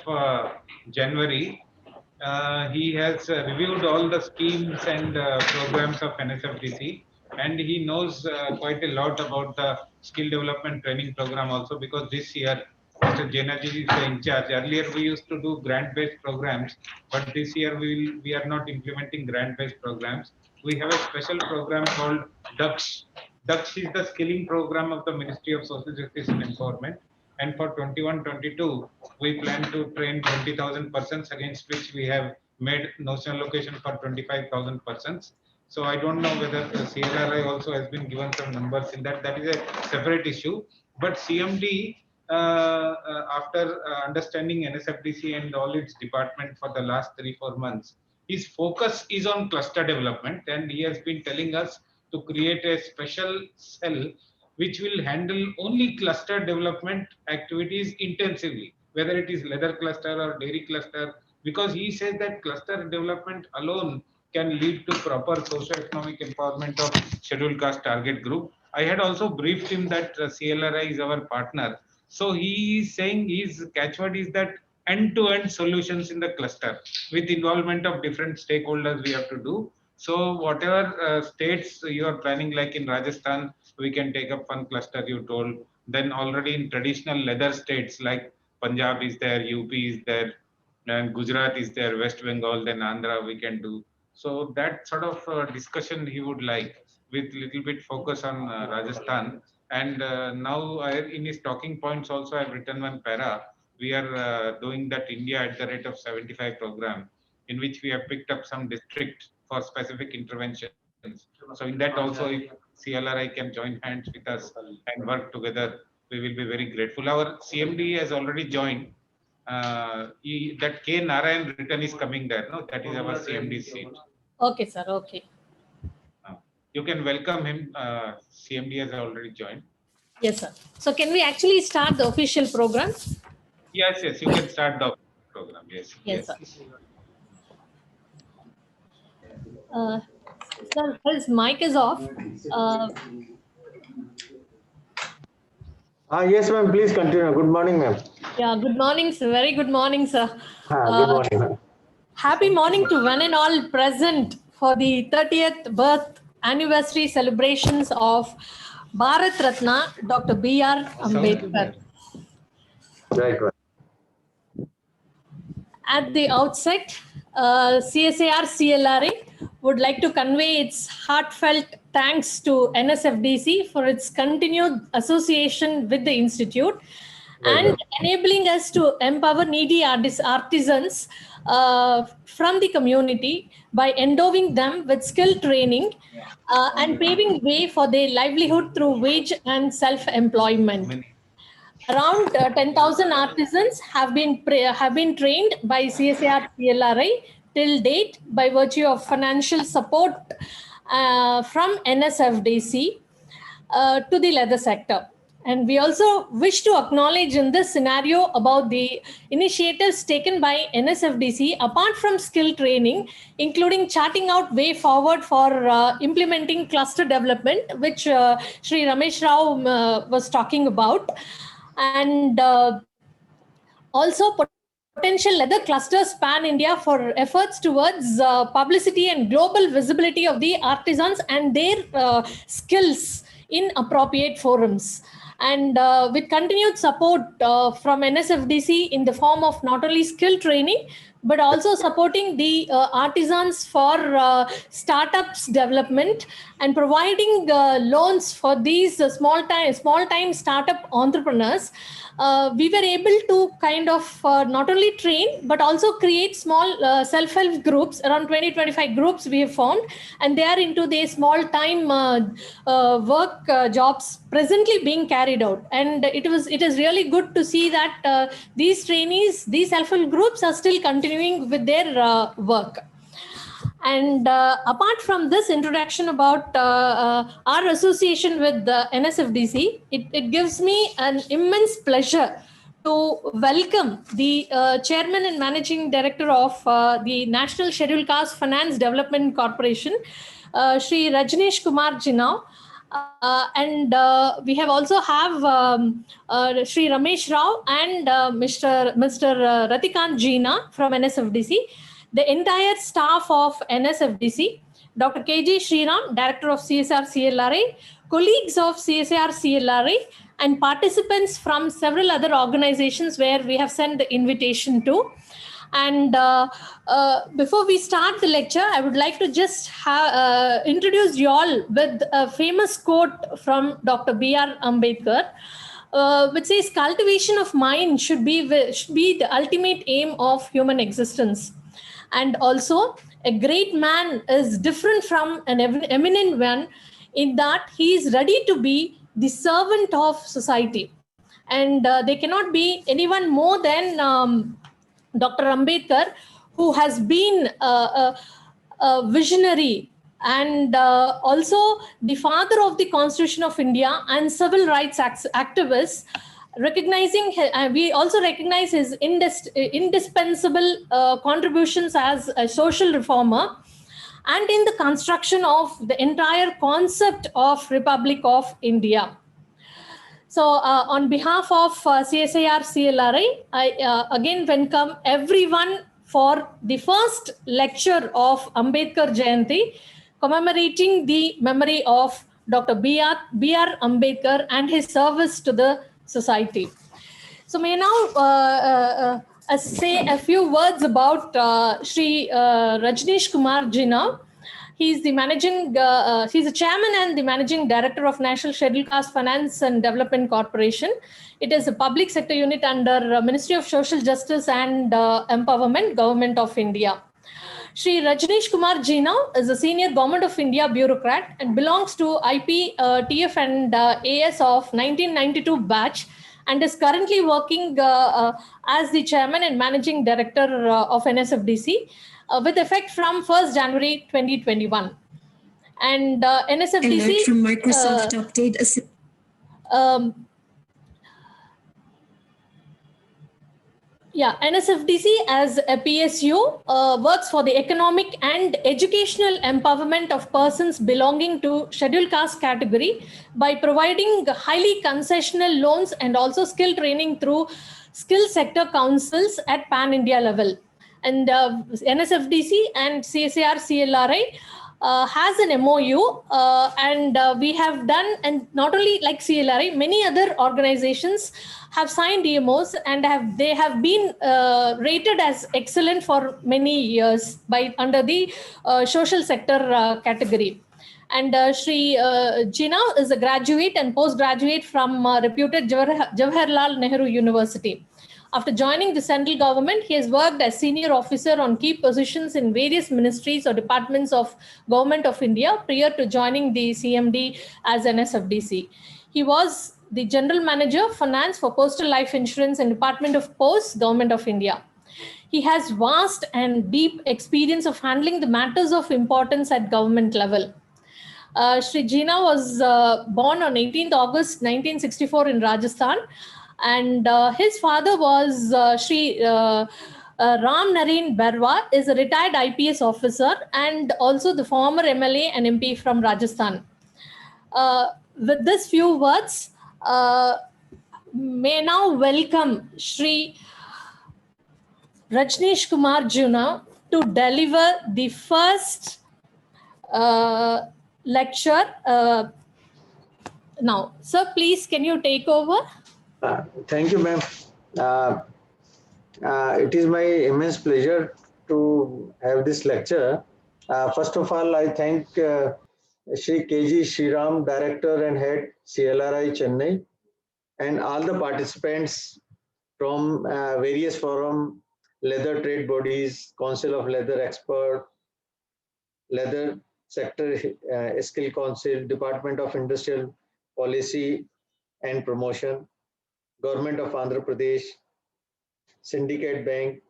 of January, he has reviewed all the schemes and programs of NSFDC, and he knows quite a lot about the skill development training program also, because this year Mr. Jenaji is the in charge. Earlier we used to do grant-based programs, but this year we are not implementing grant-based programs. We have a special program called DUX. DUX is the skilling program of the Ministry of Social Justice and Empowerment. And for 21-22, we plan to train 20,000 persons, against which we have made notional allocation for 25,000 persons. So I don't know whether the CLRI also has been given some numbers in that. That is a separate issue. But CMD, after understanding NSFDC and all its department for the last 3-4 months, his focus is on cluster development, and he has been telling us to create a special cell which will handle only cluster development activities intensively, whether it is leather cluster or dairy cluster, because he says that cluster development alone can lead to proper socio-economic empowerment of scheduled caste target group. I had also briefed him that CLRI is our partner. So he is saying his catchword is that end-to-end solutions in the cluster with involvement of different stakeholders we have to do. So whatever states you are planning, like in Rajasthan, we can take up one cluster you told. Then already in traditional leather states like Punjab is there, UP is there, and Gujarat is there, West Bengal, then Andhra we can do. So that sort of discussion he would like, with little bit focus on Rajasthan. And now in his talking points also I've written one para. We are doing that India at the rate of 75 program, in which we have picked up some district for specific interventions. So in that also, if CLRI can join hands with us and work together, we will be very grateful. Our CMD has already joined. That K. Narayan written is coming there. No, that is our CMD seat. Okay, sir. Okay. You can welcome him. CMD has already joined. Yes, sir. So can we actually start the official program? Yes, yes. You can start the program. Yes. Yes, sir. Sir, his mic is off. Yes, ma'am. Please continue. Good morning, ma'am. Yeah, good morning, sir. Very good morning, sir. Good morning, ma'am. Happy morning to one and all present for the 30th birth anniversary celebrations of Bharat Ratna, Dr. B.R. Ambedkar. Right, right. At the outset, CSIR CLRI would like to convey its heartfelt thanks to NSFDC for its continued association with the Institute and enabling us to empower needy artisans from the community by endowing them with skill training and paving way for their livelihood through wage and self-employment. Around 10,000 artisans have been trained by CSIR CLRI till date by virtue of financial support from NSFDC to the leather sector. And we also wish to acknowledge in this scenario about the initiatives taken by NSFDC apart from skill training, including charting out way forward for implementing cluster development, which Sri Ramesh Rao was talking about. And also potential leather clusters pan India for efforts towards publicity and global visibility of the artisans and their skills in appropriate forums. And with continued support from NSFDC in the form of not only skill training, but also supporting the artisans for startups development and providing loans for these small time startup entrepreneurs. We were able to kind of not only train, but also create small self-help groups, around 20-25 groups we have formed, and they are into the small time work jobs presently being carried out. And it is really good to see that these trainees, these self-help groups are still continuing with their work. And apart from this introduction about our association with the NSFDC, it gives me an immense pleasure welcome the Chairman and Managing Director of the National Scheduled Caste Finance Development Corporation, Shri Rajneesh Kumar Jinao. And we have also have Shri Ramesh Rao and Mr. Ratikant Jeena from NSFDC, the entire staff of NSFDC, Dr. KG Sriram, Director of CSR CLRA, colleagues of CSR CLRA, and participants from several other organizations where we have sent the invitation to. And before we start the lecture, I would like to just introduce you all with a famous quote from Dr. B.R. Ambedkar, which says, "Cultivation of mind should be the ultimate aim of human existence." And also, a great man is different from an eminent one in that he is ready to be the servant of society. And they cannot be anyone more than Dr. Ambedkar, who has been a visionary and also the father of the Constitution of India and civil rights activist. We also recognize his indispensable contributions as a social reformer and in the construction of the entire concept of Republic of India. So on behalf of CSIR CLRA, I again welcome everyone for the first lecture of Ambedkar Jayanti, commemorating the memory of Dr. B.R. Ambedkar and his service to the society. So may I now say a few words about Shri Rajneesh Kumar Jinao. He's the he's the chairman and the managing director of National Scheduled Caste Finance and Development Corporation. It is a public sector unit under Ministry of Social Justice and Empowerment, Government of India. Shri Rajneesh Kumar Jinao is a senior Government of India bureaucrat and belongs to IP, TF and AS of 1992 batch and is currently working as the chairman and managing director of NSFDC. With effect from 1st January 2021. And NSFDC... Alert from Microsoft Update. NSFDC as a PSU works for the economic and educational empowerment of persons belonging to scheduled caste category by providing highly concessional loans and also skill training through skill sector councils at pan-India level. And NSFDC and CSIR CLRA has an MOU and we have done, and not only like CLRA, many other organizations have signed DMOs and they have been rated as excellent for many years by under the social sector category. And Shri Jinao is a graduate and postgraduate from reputed Jawaharlal Nehru University. After joining the central government, he has worked as senior officer on key positions in various ministries or departments of Government of India prior to joining the CMD as NSFDC. He was the General Manager, Finance for Postal Life Insurance and Department of Posts, Government of India. He has vast and deep experience of handling the matters of importance at government level. Shri Jinao was born on 18th August 1964 in Rajasthan. And his father was Shri Ram Nareen Barwa, is a retired IPS officer and also the former MLA and MP from Rajasthan. With these few words, may now welcome Shri Rajneesh Kumar Jinao to deliver the first lecture. Now, sir, please, can you take over? Thank you, ma'am. It is my immense pleasure to have this lecture. First of all, I thank Shri KG Sriram, Director and Head, CLRI Chennai, and all the participants from various forum, leather trade bodies, Council of Leather Expert, Leather Sector Skill Council, Department of Industrial Policy and Promotion, Government of Andhra Pradesh, Syndicate Bank,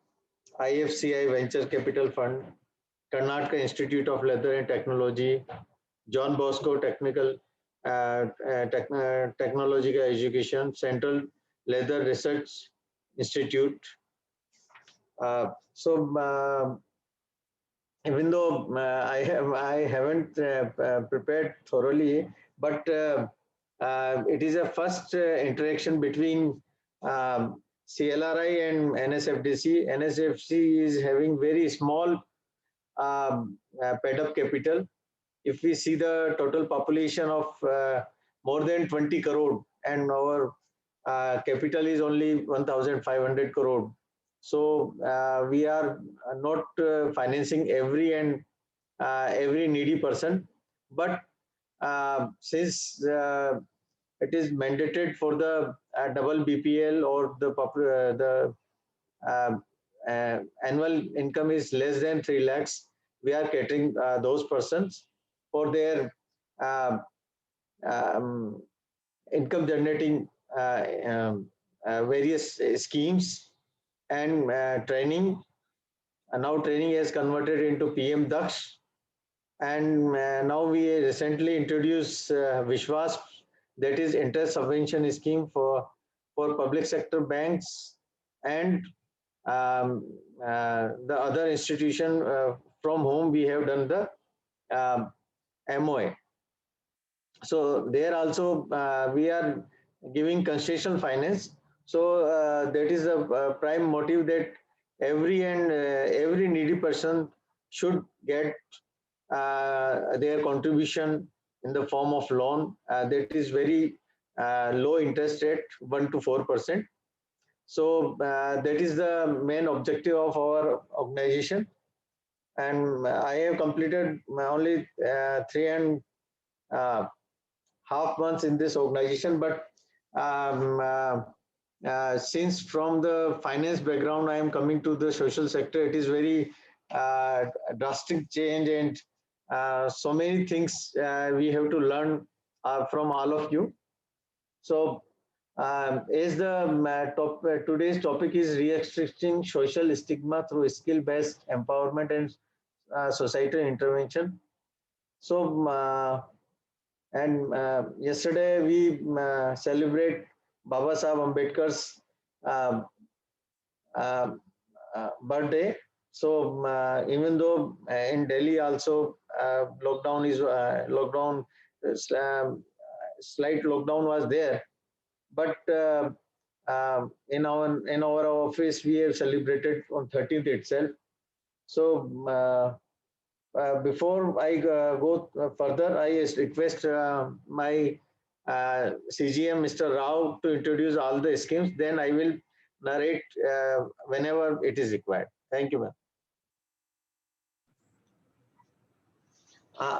IFCI Venture Capital Fund, Karnataka Institute of Leather and Technology, John Bosco Technological Education, Central Leather Research Institute. So even though I haven't prepared thoroughly, but it is a first interaction between CLRI and NSFDC. NSFDC is having very small paid up capital. If we see the total population of more than 20 crore and our capital is only 1,500 crore. So we are not financing every needy person, but since it is mandated for the double BPL or the uh, annual income is less than 3 lakhs, we are catering those persons for their uh, um, income generating various schemes and training. Now training has converted into PM Daksh, and now we recently introduced Vishwas, that is interest subvention scheme for public sector banks and the other institution from whom we have done the um, MOA. So there also we are giving concessional finance. So that is a prime motive that every needy person should get their contribution in the form of loan that is very low interest rate, 1 to 4%. So that is the main objective of our organization. And I have completed only 3.5 months in this organization, but since from the finance background I am coming to the social sector, it is very drastic change, and so many things we have to learn from all of you. So as the today's topic is restricting social stigma through skill-based empowerment and societal intervention. So and yesterday we celebrate Baba Saheb Ambedkar's uh, uh, birthday. So even though in Delhi also lockdown, slight lockdown was there, but in our office we have celebrated on 13th itself. So before I go further, I request my CGM, Mr. Rao, to introduce all the schemes. Then I will narrate whenever it is required. Thank you, ma'am.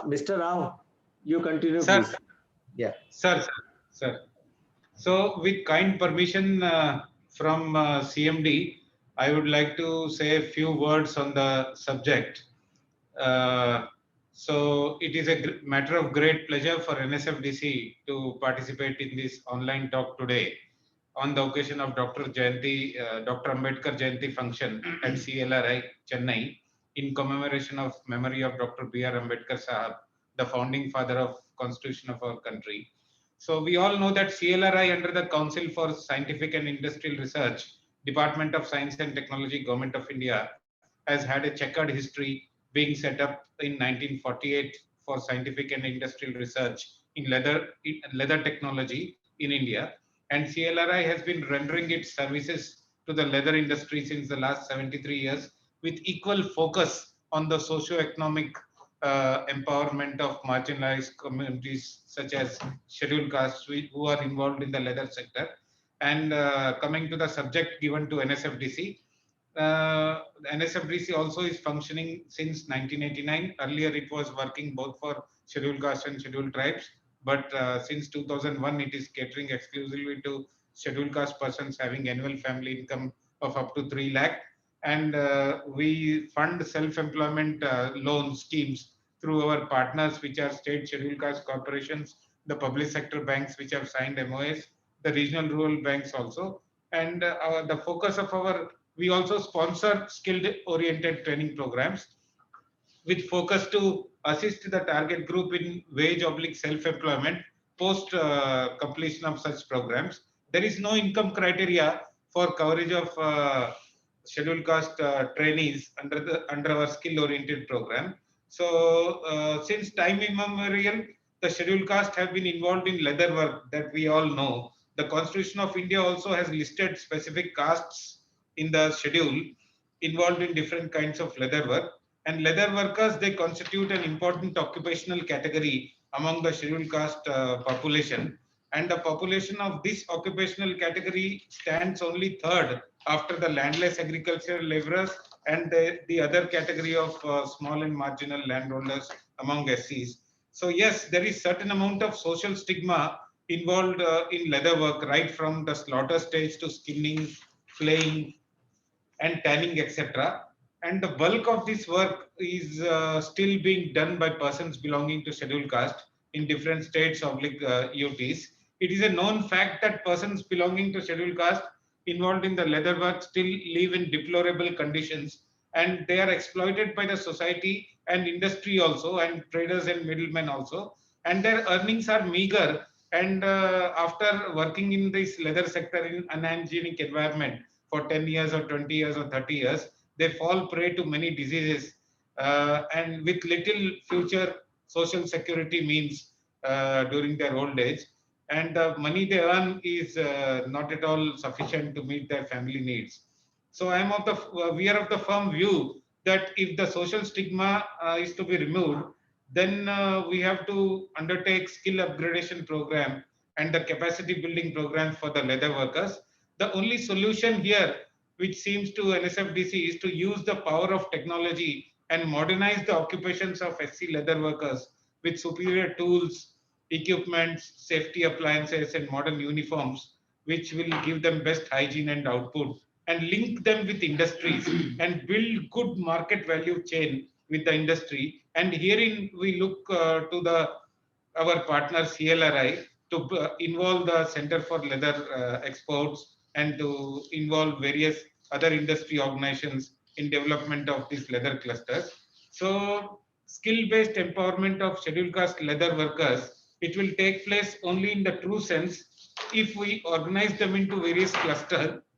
Mr. Rao, you continue, Sir, please. Yeah. sir. So, with kind permission from CMD, I would like to say a few words on the subject. So, it is a matter of great pleasure for NSFDC to participate in this online talk today on the occasion of Dr. Ambedkar Jayanti function at CLRI, Chennai, in commemoration of memory of Dr. B.R. Ambedkar Sahab, the founding father of Constitution of our country. So we all know that CLRI, under the Council for Scientific and Industrial Research, Department of Science and Technology, Government of India, has had a checkered history, being set up in 1948 for scientific and industrial research in leather technology in India. And CLRI has been rendering its services to the leather industry since the last 73 years with equal focus on the socio-economic empowerment of marginalized communities such as scheduled castes who are involved in the leather sector. And coming to the subject given to NSFDC, NSFDC also is functioning since 1989. Earlier, it was working both for scheduled castes and scheduled tribes, but since 2001, it is catering exclusively to scheduled caste persons having annual family income of up to 3 lakh. And we fund self-employment loan schemes through our partners, which are state scheduled caste corporations, the public sector banks, which have signed MOAs, the regional rural banks also. And the focus of we also sponsor skilled-oriented training programs with focus to assist the target group in wage/self-employment post completion of such programs. There is no income criteria for coverage of scheduled caste trainees under our skill oriented program. So since time immemorial, the scheduled caste have been involved in leather work, that we all know. The Constitution of India also has listed specific castes in the schedule involved in different kinds of leather work. And leather workers, they constitute an important occupational category among the scheduled caste population. And the population of this occupational category stands only third after the landless agricultural laborers and the other category of small and marginal landholders among SCs. So yes, there is certain amount of social stigma involved in leather work, right from the slaughter stage to skinning, flaying, and tanning, etc. And the bulk of this work is still being done by persons belonging to scheduled caste in different states of UTs. It is a known fact that persons belonging to scheduled caste involved in the leather work still live in deplorable conditions, and they are exploited by the society and industry also, and traders and middlemen also, and their earnings are meager. And after working in this leather sector in unhygienic environment for 10 years or 20 years or 30 years, they fall prey to many diseases, and with little future social security means during their old age. And the money they earn is not at all sufficient to meet their family needs. So I am of the, we are of the firm view that if the social stigma is to be removed, then we have to undertake skill upgradation program and the capacity building programs for the leather workers. The only solution here, which seems to NSFDC, is to use the power of technology and modernize the occupations of SC leather workers with superior tools, equipments, safety appliances, and modern uniforms, which will give them best hygiene and output, and link them with industries and build good market value chain with the industry. And herein we look to the our partner CLRI to involve the Center for Leather Exports and to involve various other industry organizations in development of these leather clusters. So skill-based empowerment of scheduled caste leather workers, it will take place only in the true sense if we organize them into various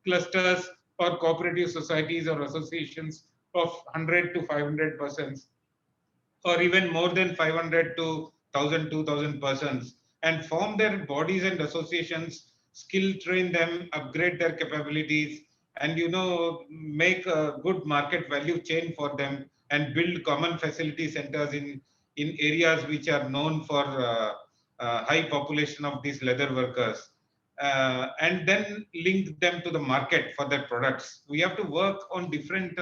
clusters or cooperative societies or associations of 100 to 500 persons, or even more than 500 to 1000 2000 persons, and form their bodies and associations, skill train them, upgrade their capabilities, and make a good market value chain for them, and build common facility centers in areas which are known for high population of these leather workers, and then link them to the market for their products. We have to work on different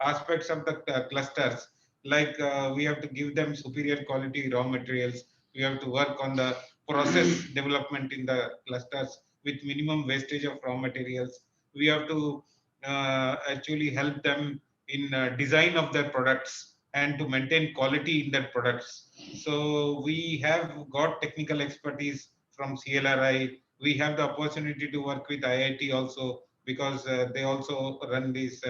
aspects of the clusters, like we have to give them superior quality raw materials. We have to work on the process development in the clusters with minimum wastage of raw materials. We have to actually help them in design of their products and to maintain quality in their products. So we have got technical expertise from CLRI. We have the opportunity to work with IIT also, because they also run this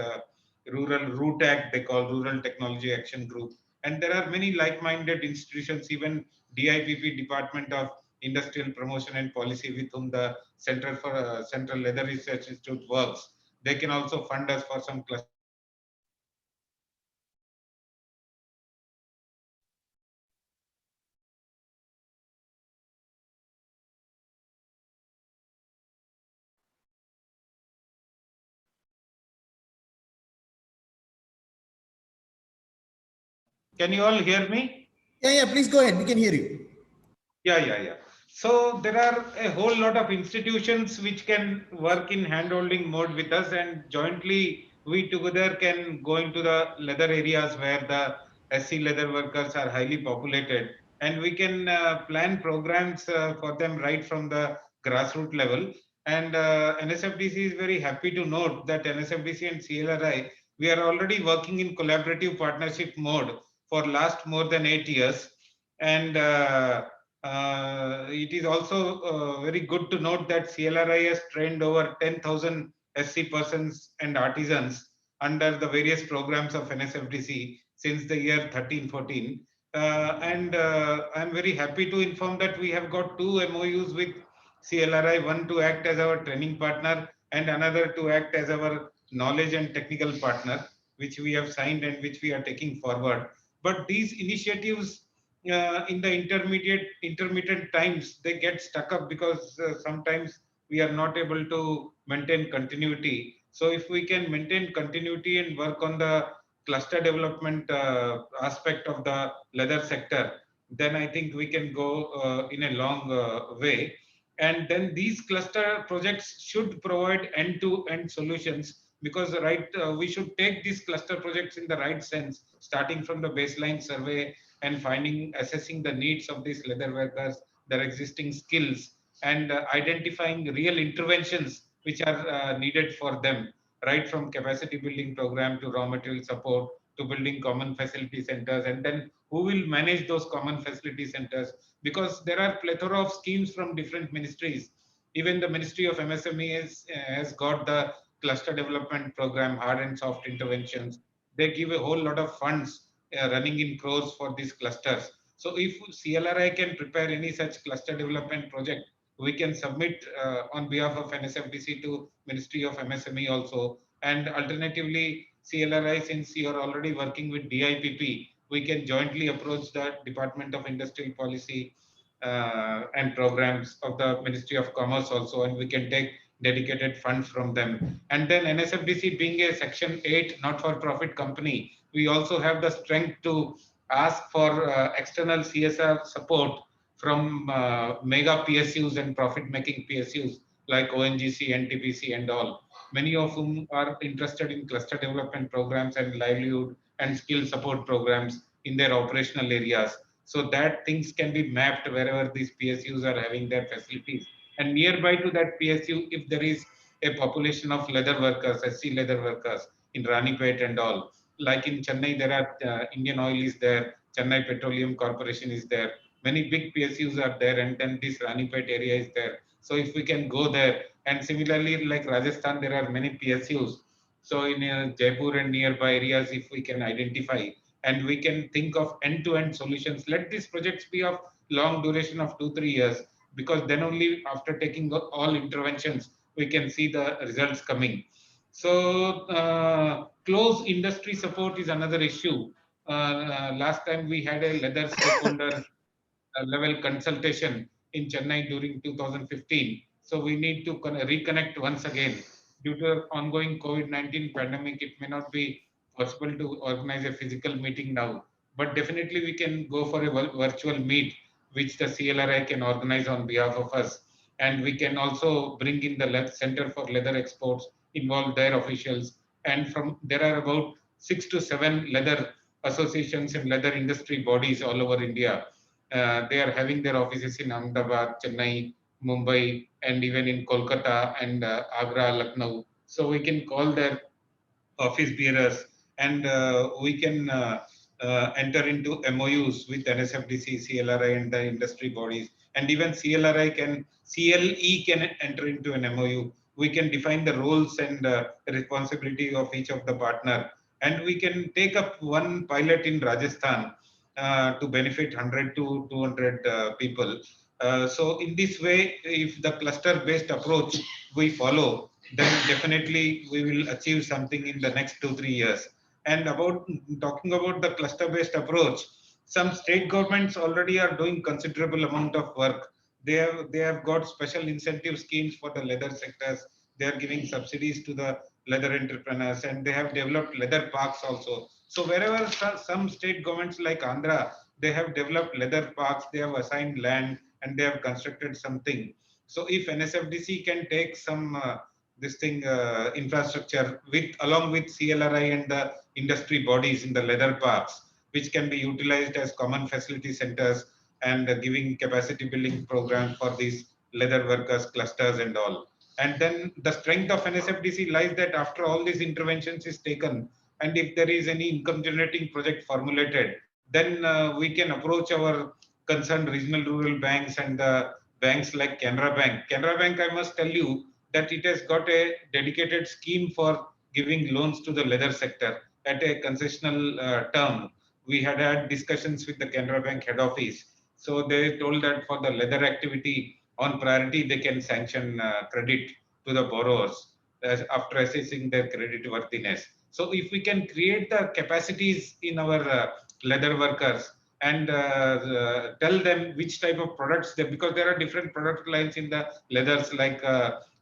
rural RUTAC, they call Rural Technology Action Group. And there are many like-minded institutions, even DIPP, Department of Industrial Promotion and Policy, with whom the Center for Central Leather Research Institute works. They can also fund us for some cluster. Can you all hear me? Yeah, please go ahead. We can hear you. Yeah. So there are a whole lot of institutions which can work in handholding mode with us, and jointly we together can go into the leather areas where the SC leather workers are highly populated, and we can plan programs for them right from the grassroots level. And NSFDC is very happy to note that NSFDC and CLRI, we are already working in collaborative partnership mode for last more than 8 years. And it is also very good to note that CLRI has trained over 10,000 SC persons and artisans under the various programs of NSFDC since the year 13-14. And I'm very happy to inform that we have got 2 MOUs with CLRI, one to act as our training partner and another to act as our knowledge and technical partner, which we have signed and which we are taking forward. But these initiatives in the intermittent times, they get stuck up because sometimes we are not able to maintain continuity. So if we can maintain continuity and work on the cluster development aspect of the leather sector, then I think we can go in a long way. And then these cluster projects should provide end-to-end solutions, because we should take these cluster projects in the right sense, starting from the baseline survey and assessing the needs of these leather workers, their existing skills, and identifying real interventions which are needed for them, right from capacity building program to raw material support to building common facility centers, and then who will manage those common facility centers, because there are plethora of schemes from different ministries. Even the Ministry of MSME has got the cluster development program, hard and soft interventions. They give a whole lot of funds running in crores for these clusters. So if CLRI can prepare any such cluster development project, we can submit on behalf of NSFDC to Ministry of MSME also. And alternatively, CLRI, since you are already working with DIPP, we can jointly approach the Department of Industrial Policy and programs of the Ministry of Commerce also, and we can take dedicated funds from them. And then NSFDC being a Section 8 not-for-profit company, we also have the strength to ask for external CSR support from mega PSUs and profit-making PSUs like ONGC, NTPC and all, many of whom are interested in cluster development programs and livelihood and skill support programs in their operational areas, so that things can be mapped wherever these PSUs are having their facilities. And nearby to that PSU, if there is a population of leather workers, SC leather workers in Ranipet and all, like in Chennai, there are Indian Oil is there, Chennai Petroleum Corporation is there, many big PSUs are there, and then this Ranipet area is there. So if we can go there, and similarly like Rajasthan, there are many PSUs. So in Jaipur and nearby areas, if we can identify and we can think of end-to-end solutions, let these projects be of long duration of 2-3 years, because then only after taking all interventions, we can see the results coming. So close industry support is another issue. Last time we had a leather stakeholder level consultation in Chennai during 2015. So we need to reconnect once again. Due to ongoing COVID-19 pandemic, it may not be possible to organize a physical meeting now, but definitely we can go for a virtual meet, which the CLRI can organize on behalf of us. And we can also bring in the Center for Leather Exports, involve their officials. And from there are about 6 to 7 leather associations and leather industry bodies all over India. They are having their offices in Ahmedabad, Chennai, Mumbai, and even in Kolkata and Agra, Lucknow. So we can call their office bearers, and we can enter into MOUs with NSFDC, CLRI, and the industry bodies. And even CLE can enter into an MOU. We can define the roles and responsibility of each of the partner. And we can take up one pilot in Rajasthan to benefit 100 to 200 people. So in this way, if the cluster-based approach we follow, then definitely we will achieve something in the next 2-3 years. And talking about the cluster-based approach, some state governments already are doing considerable amount of work. They have got special incentive schemes for the leather sectors. They are giving subsidies to the leather entrepreneurs, and they have developed leather parks also. So wherever some state governments like Andhra, they have developed leather parks, they have assigned land, and they have constructed something. So if NSFDC can take some infrastructure along with CLRI and the industry bodies in the leather parks, which can be utilized as common facility centers and giving capacity building program for these leather workers clusters and all. And then the strength of NSFDC lies that after all these interventions is taken, and if there is any income generating project formulated, then we can approach our concerned regional rural banks and the banks like Canara Bank. Canara Bank, I must tell you that it has got a dedicated scheme for giving loans to the leather sector at a concessional term. We had discussions with the Canara Bank head office. So they told that for the leather activity on priority, they can sanction credit to the borrowers. after assessing their credit worthiness. So if we can create the capacities in our leather workers and tell them which type of products they, because there are different product lines in the leathers, like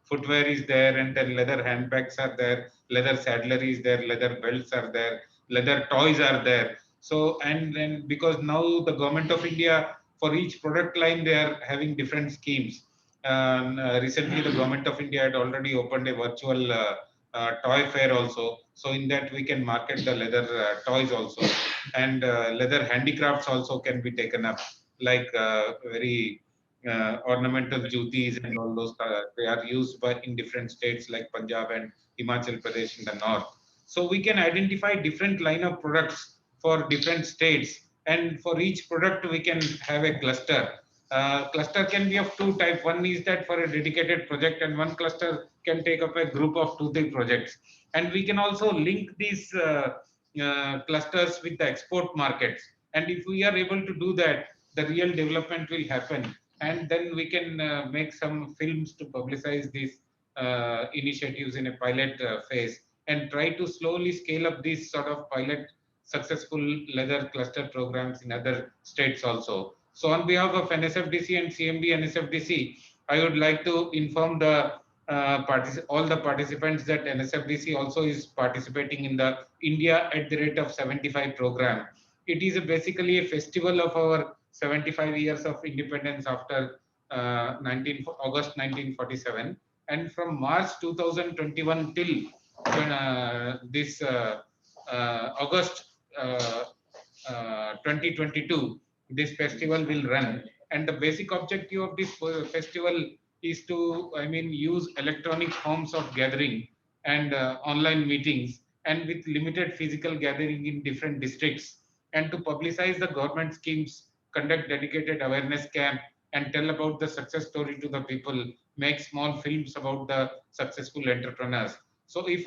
footwear is there, and then leather handbags are there, leather saddlery is there, leather belts are there, leather toys are there. So and then because now the government of India, for each product line they are having different schemes. Recently the government of India had already opened a virtual toy fair also. So in that we can market the leather toys also, and leather handicrafts also can be taken up, like very ornamental jutis and all those. They are used by in different states like Punjab and Himachal Pradesh in the north. So we can identify different line of products for different states, and for each product we can have a cluster. Cluster can be of two types. One is that for a dedicated project, and one cluster can take up a group of 2-3 projects. And we can also link these clusters with the export markets. And if we are able to do that, the real development will happen. And then we can make some films to publicize these initiatives in a pilot phase, and try to slowly scale up these sort of pilot successful leather cluster programs in other states also. So on behalf of NSFDC and CMB NSFDC, I would like to inform the all the participants that NSFDC also is participating in the India at the rate of 75 program. It is basically a festival of our 75 years of independence after August 1947, and from March 2021 till this August 2022, this festival will run. And the basic objective of this festival is to, I mean, use electronic forms of gathering and online meetings, and with limited physical gathering in different districts, and to publicize the government schemes, conduct dedicated awareness camp, and tell about the success story to the people, make small films about the successful entrepreneurs. So if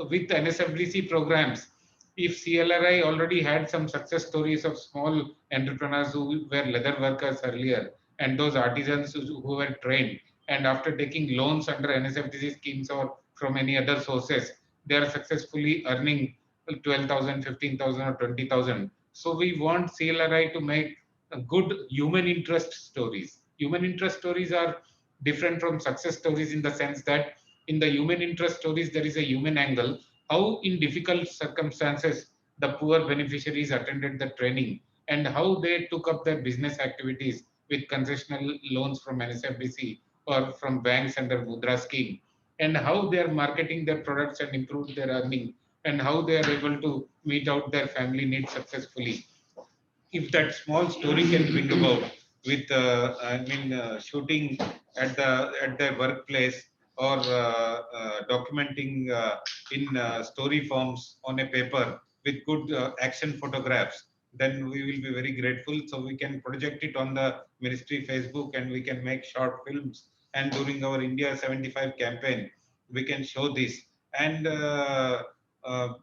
with NSFDC programs, if CLRI already had some success stories of small entrepreneurs who were leather workers earlier, and those artisans who were trained, and after taking loans under NSFDC schemes or from any other sources, they are successfully earning 12,000, 15,000 or 20,000. So we want CLRI to make good human interest stories. Human interest stories are different from success stories in the sense that in the human interest stories, there is a human angle, how in difficult circumstances the poor beneficiaries attended the training, and how they took up their business activities with concessional loans from NSFDC or from banks under Mudra scheme, and how they are marketing their products and improve their earning, and how they are able to meet out their family needs successfully. If that small story can bring about with shooting at their workplace, or documenting in story forms on a paper with good action photographs, then we will be very grateful. So we can project it on the ministry Facebook, and we can make short films, and during our India 75 campaign we can show this. And I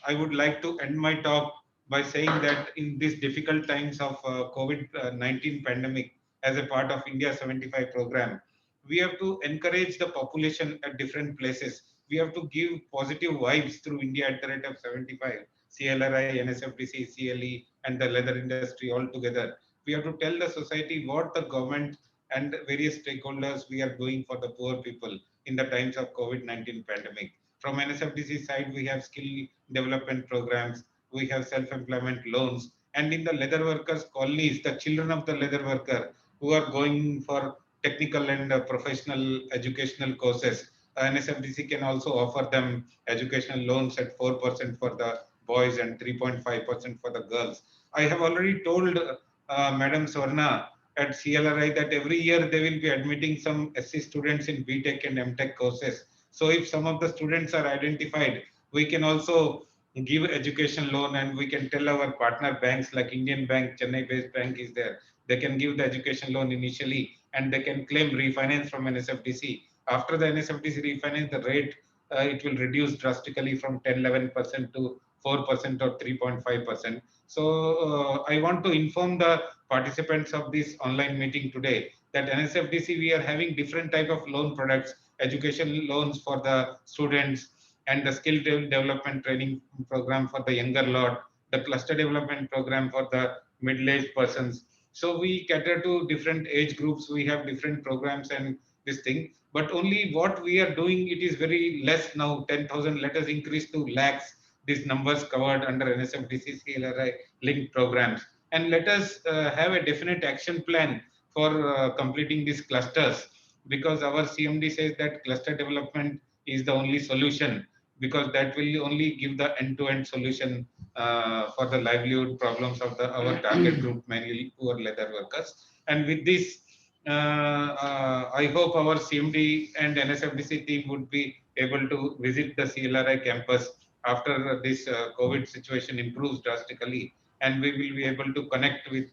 would like to end my talk by saying that in these difficult times of COVID-19 pandemic, as a part of India 75 program, we have to encourage the population at different places. We have to give positive vibes through India at the rate of 75, CLRI, NSFDC, CLE, and the leather industry all together. We have to tell the society what the government and various stakeholders we are doing for the poor people in the times of COVID-19 pandemic. From NSFDC side, we have skill development programs, we have self-employment loans, and in the leather workers colonies, the children of the leather worker who are going for technical and professional educational courses, NSFDC can also offer them educational loans at 4% for the boys and 3.5% for the girls. I have already told Madam Swarna at CLRI that every year they will be admitting some SC students in BTech and MTech courses. So if some of the students are identified, we can also give education loan, and we can tell our partner banks like Indian Bank, Chennai based bank is there. They can give the education loan initially, and they can claim refinance from NSFDC. After the NSFDC refinance, the rate it will reduce drastically from 10-11% to 4% or 3.5%. So I want to inform the participants of this online meeting today that NSFDC we are having different type of loan products. education loans for the students, and the skill development training program for the younger lot, the cluster development program for the middle-aged persons. So we cater to different age groups. We have different programs and this thing. But only what we are doing, it is very less now. 10,000. Let us increase to lakhs. These numbers covered under NSFDC CLRI linked programs, and let us have a definite action plan for completing these clusters, because our CMD says that cluster development is the only solution, because that will only give the end-to-end solution for the livelihood problems of our target group, mainly poor leather workers. And with this, I hope our CMD and NSFDC team would be able to visit the CLRI campus after this COVID situation improves drastically, and we will be able to connect with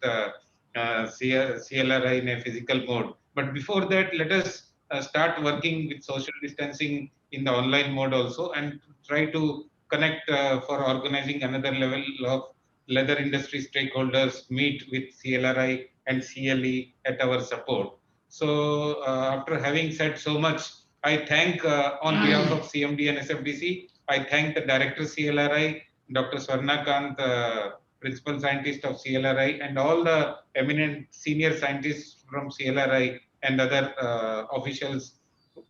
CLRI in a physical mode. But before that, let us start working with social distancing in the online mode also, and try to connect for organizing another level of leather industry stakeholders meet with CLRI and CLE at our support. So after having said so much, I thank on behalf of CMD and SFDC, I thank the Director CLRI, Dr. Swarnakant, Principal Scientist of CLRI, and all the eminent senior scientists from CLRI and other officials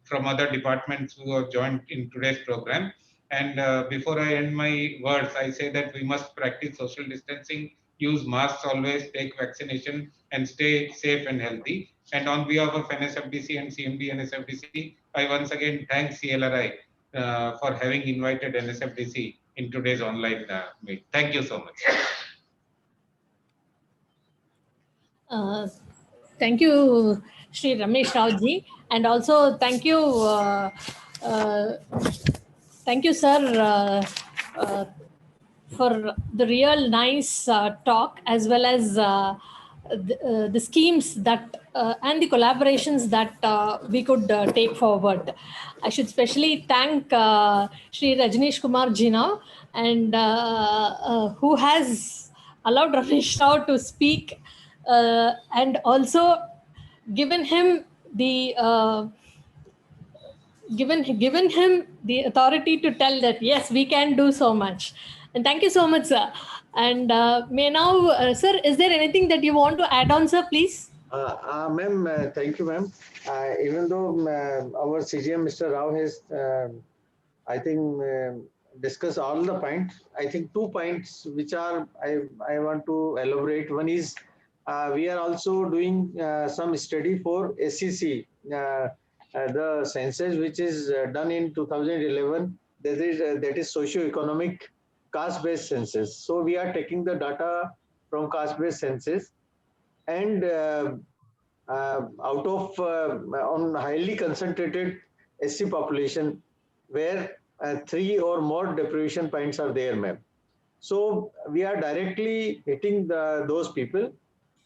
from other departments who have joined in today's program. And before I end my words, I say that we must practice social distancing, use masks always, take vaccination, and stay safe and healthy. And on behalf of NSFDC and CMD and SFDC, I once again thank CLRI for having invited NSFDC in today's online meet. Thank you so much. Thank you, Sri Ramesh Rao ji, and also thank you, sir, for the real nice talk, as well as the schemes that and the collaborations that we could take forward. I should especially thank Sri Rajneesh Kumar ji now, and who has allowed Ramesh Rao to speak, and also given him the given him the authority to tell that yes, we can do so much. And thank you so much, sir. And may now, sir, is there anything that you want to add on, sir, please? Ma'am, thank you, ma'am. Even though our CGM, Mr. Rao, has, I think, discussed all the points, I think 2 points which are I want to elaborate. One is we are also doing some study for SEC, the census which is done in 2011. That is socio-economic caste-based census. So we are taking the data from caste-based census, and out of on highly concentrated SC population where 3 or more deprivation points are there, ma'am. So we are directly hitting those people,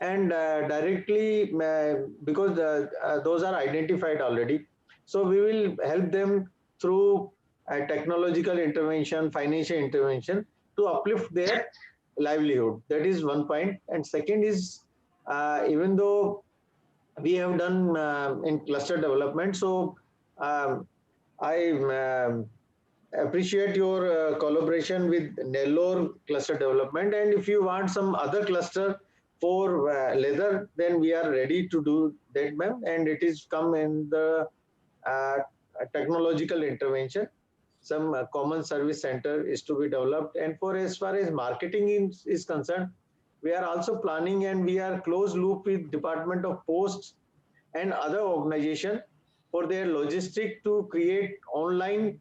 and directly because those are identified already. So we will help them through technological intervention, financial intervention to uplift their livelihood. That is one point. And second is, even though we have done in cluster development, so I appreciate your collaboration with Nellore cluster development. And if you want some other cluster for leather, then we are ready to do that, ma'am. And it is come in the technological intervention. Some common service center is to be developed. And for as far as marketing is concerned, we are also planning, and we are close loop with Department of Posts and other organization for their logistic to create online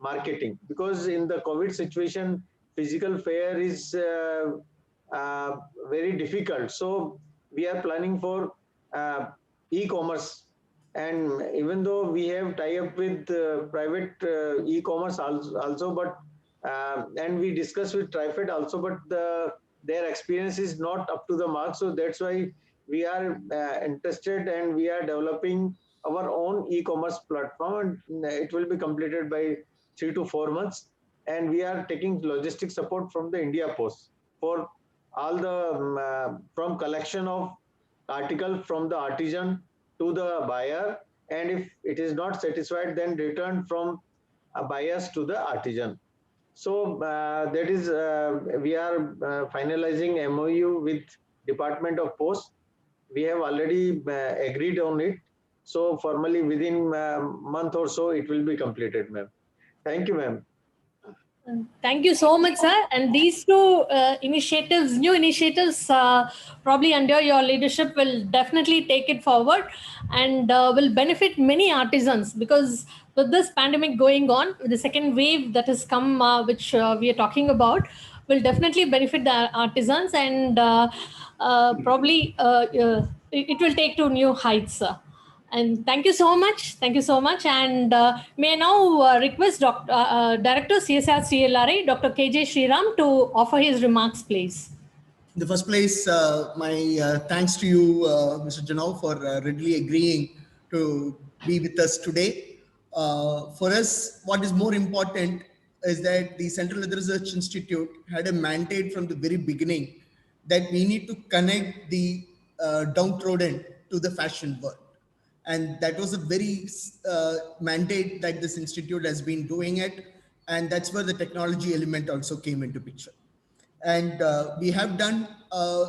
marketing, because in the COVID situation, physical fair is very difficult. So we are planning for e-commerce, and even though we have tie-up with private e-commerce also, but and we discuss with TriFed also, but their experience is not up to the mark. So that's why we are interested, and we are developing our own e-commerce platform, and it will be completed by 3 to 4 months. And we are taking logistic support from the India Post for all the from collection of article from the artisan to the buyer, and if it is not satisfied, then returned from a buyers to the artisan. So that is, we are finalizing MOU with Department of Post. We have already agreed on it. So formally within a month or so, it will be completed, ma'am. Thank you, ma'am. Thank you so much, sir. And these two initiatives, new initiatives, probably under your leadership, will definitely take it forward and will benefit many artisans, because with this pandemic going on, the second wave that has come, which we are talking about, will definitely benefit the artisans, and probably it will take to new heights, sir. And thank you so much. Thank you so much. And may I now request Director CSR CLRA, Dr. KJ Sriram, to offer his remarks, please. In the first place, my thanks to you, Mr. Janov, for readily agreeing to be with us today. For us, what is more important is that the Central Leather Research Institute had a mandate from the very beginning that we need to connect the downtrodden to the fashion world. And that was a very mandate that this institute has been doing it. And that's where the technology element also came into picture. And we have done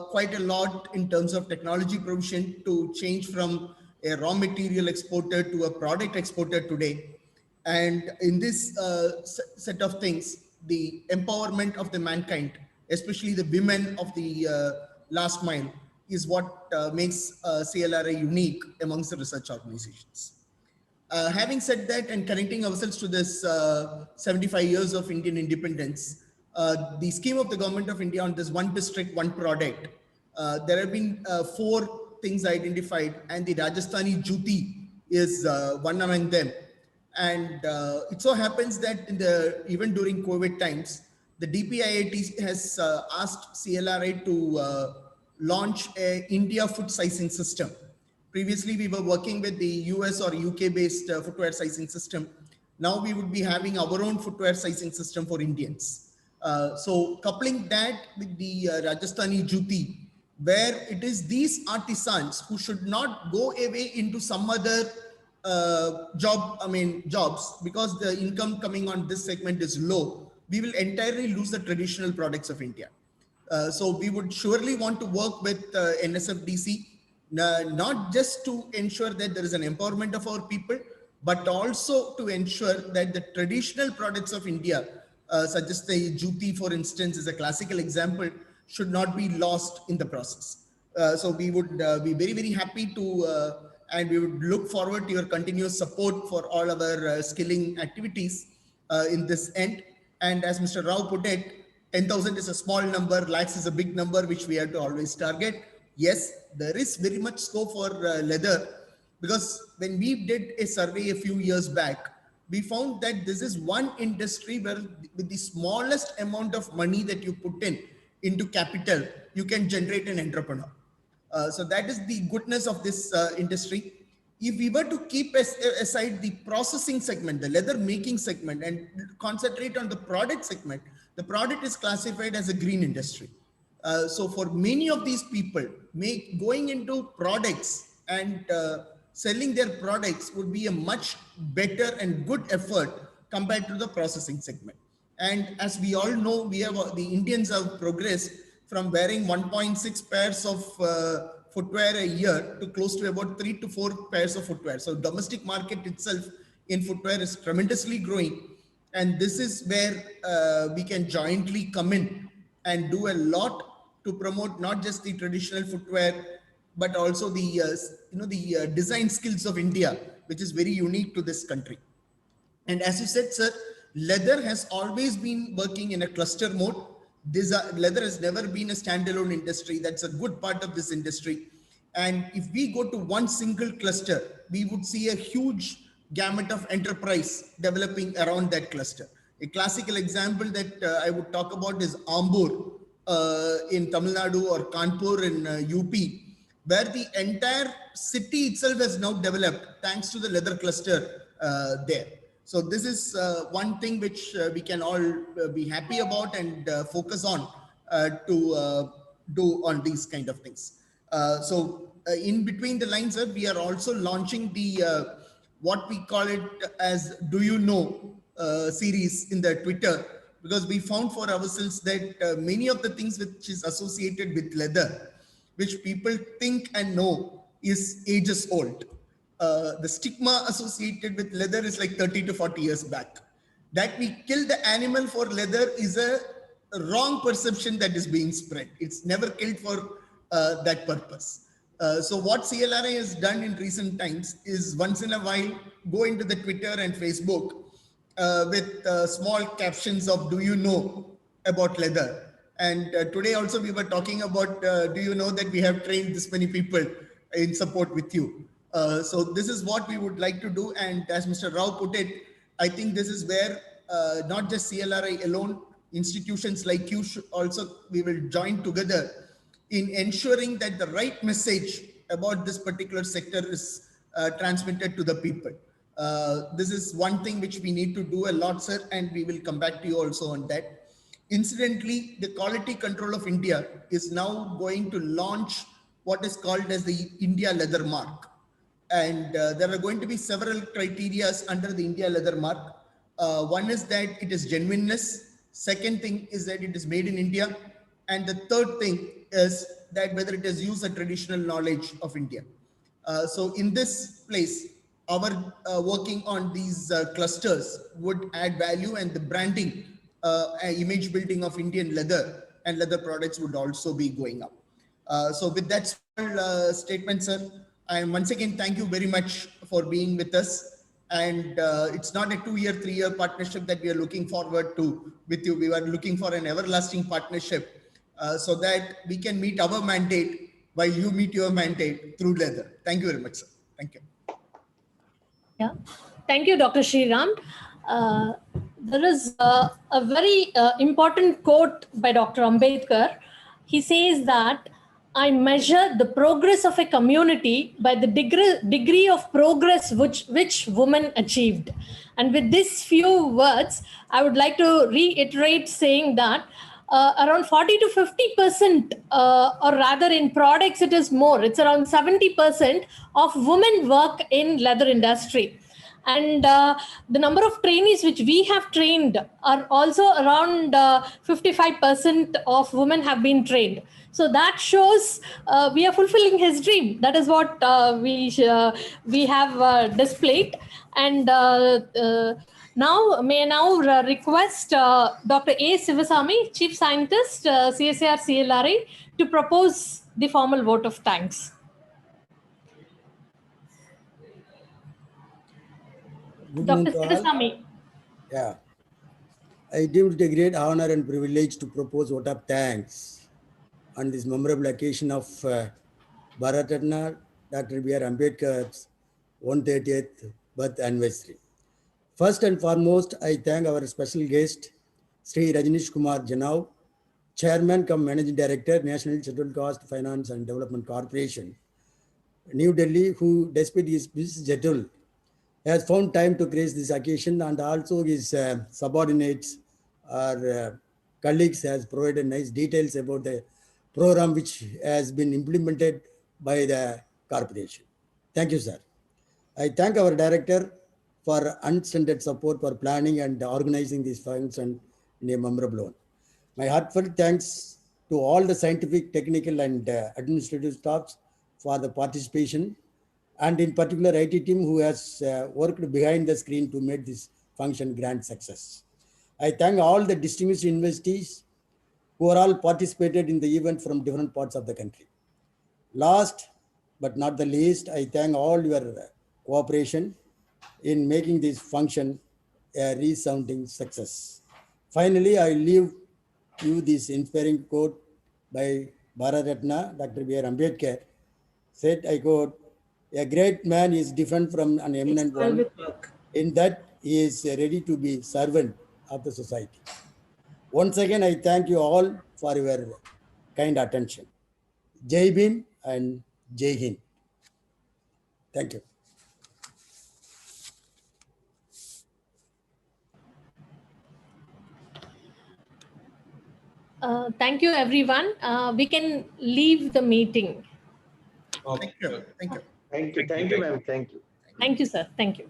quite a lot in terms of technology provision to change from a raw material exporter to a product exporter today. And in this set of things, the empowerment of the mankind, especially the women of the last mile, is what makes CLRA unique amongst the research organizations. Having said that, and connecting ourselves to this 75 years of Indian independence, the scheme of the government of India on this one district, one product, there have been 4 things identified, and the Rajasthani Juti is one among them. And it so happens that even during COVID times, the DPIIT has asked CLRA to launch a India foot sizing system. Previously, we were working with the US or UK based footwear sizing system. Now we would be having our own footwear sizing system for Indians. So coupling that with the Rajasthani Juti, where it is these artisans who should not go away into some other jobs, because the income coming on this segment is low, we will entirely lose the traditional products of India. So we would surely want to work with NSFDC, not just to ensure that there is an empowerment of our people, but also to ensure that the traditional products of India, such as the Juti, for instance, is a classical example, should not be lost in the process. So we would be very, very happy to, and we would look forward to your continuous support for all our skilling activities in this end. And as Mr. Rao put it, 10,000 is a small number, lakhs is a big number, which we have to always target. Yes, there is very much scope for leather, because when we did a survey a few years back, we found that this is one industry where with the smallest amount of money that you put into capital, you can generate an entrepreneur. So that is the goodness of this industry. If we were to keep aside the processing segment, the leather making segment, and concentrate on the product segment, the product is classified as a green industry. So for many of these people, going into products and selling their products would be a much better and good effort compared to the processing segment. And as we all know, the Indians have progressed from wearing 1.6 pairs of footwear a year to close to about 3 to 4 pairs of footwear. So domestic market itself in footwear is tremendously growing. And this is where we can jointly come in and do a lot to promote not just the traditional footwear, but also the design skills of India, which is very unique to this country. And as you said, sir, leather has always been working in a cluster mode. Leather has never been a standalone industry. That's a good part of this industry. And if we go to one single cluster, we would see a huge gamut of enterprise developing around that cluster. A classical example that I would talk about is Ambur in Tamil Nadu, or Kanpur in UP, where the entire city itself has now developed thanks to the leather cluster there. So this is one thing which we can all be happy about and focus on to do on these kind of things. So in between the lines, we are also launching the what we call it as "Do You Know" series in the Twitter, because we found for ourselves that many of the things which is associated with leather, which people think and know, is ages old. The stigma associated with leather is like 30 to 40 years back. That we kill the animal for leather is a wrong perception that is being spread. It's never killed for that purpose. So what CLRI has done in recent times is once in a while go into the Twitter and Facebook with small captions of "Do you know about leather?" And today also we were talking about "Do you know that we have trained this many people in support with you?" So this is what we would like to do. And as Mr. Rao put it, I think this is where not just CLRI alone, institutions like you should also, we will join together in ensuring that the right message about this particular sector is transmitted to the people. This is one thing which we need to do a lot, sir, and we will come back to you also on that. Incidentally, the Quality Control of India is now going to launch what is called as the India Leather Mark. And there are going to be several criteria under the India Leather Mark. One is that it is genuineness. Second thing is that it is made in India. And the third thing is that whether it has used the traditional knowledge of India. So in this place, our working on these clusters would add value, and the branding, image building of Indian leather and leather products would also be going up. So with that small statement, sir, I once again thank you very much for being with us. And it's not a 2-year, 3-year partnership that we are looking forward to with you. We are looking for an everlasting partnership so that we can meet our mandate while you meet your mandate through leather. Thank you very much, sir. Thank you. Yeah, thank you, Dr. Sriram. There is a very important quote by Dr. Ambedkar. He says that I measure the progress of a community by the degree of progress which women achieved. And with these few words, I would like to reiterate saying that around 40 to 50%, or rather in products, it is more. It's around 70% of women work in leather industry. And the number of trainees which we have trained are also around 55% of women have been trained. So that shows we are fulfilling his dream. That is what we have displayed. And now, may I now request Dr. A. Sivasamy, Chief Scientist, CSIR CLRI, to propose the formal vote of thanks. Good Dr. evening to all. Sivasamy. Yeah. I deem it a great honor and privilege to propose vote of thanks on this memorable occasion of Bharat Ratna Dr. B.R. Ambedkar's 130th birth anniversary. First and foremost, I thank our special guest, Sri Rajnish Kumar Janau, Chairman cum Managing Director, National Scheduled Caste Finance and Development Corporation, New Delhi, who, despite his busy schedule, has found time to grace this occasion, and also his subordinates or colleagues has provided nice details about the program which has been implemented by the corporation. Thank you, sir. I thank our director for unstinted support for planning and organizing this function in a memorable one. My heartfelt thanks to all the scientific, technical, and administrative staffs for the participation, and in particular IT team who has worked behind the screen to make this function grand success. I thank all the distinguished universities who are all participated in the event from different parts of the country. Last but not the least, I thank all your cooperation in making this function a resounding success. Finally, I leave you this inspiring quote by Bharat Ratna, Dr. B.R. Ambedkar. Said, I quote, a great man is different from an eminent one in that he is ready to be servant of the society. Once again, I thank you all for your kind attention. Jai Bhim and Jai Hind. Thank you. Thank you, everyone. We can leave the meeting. Thank you. Thank you. Thank you, ma'am. Thank you. Thank you, sir. Thank you.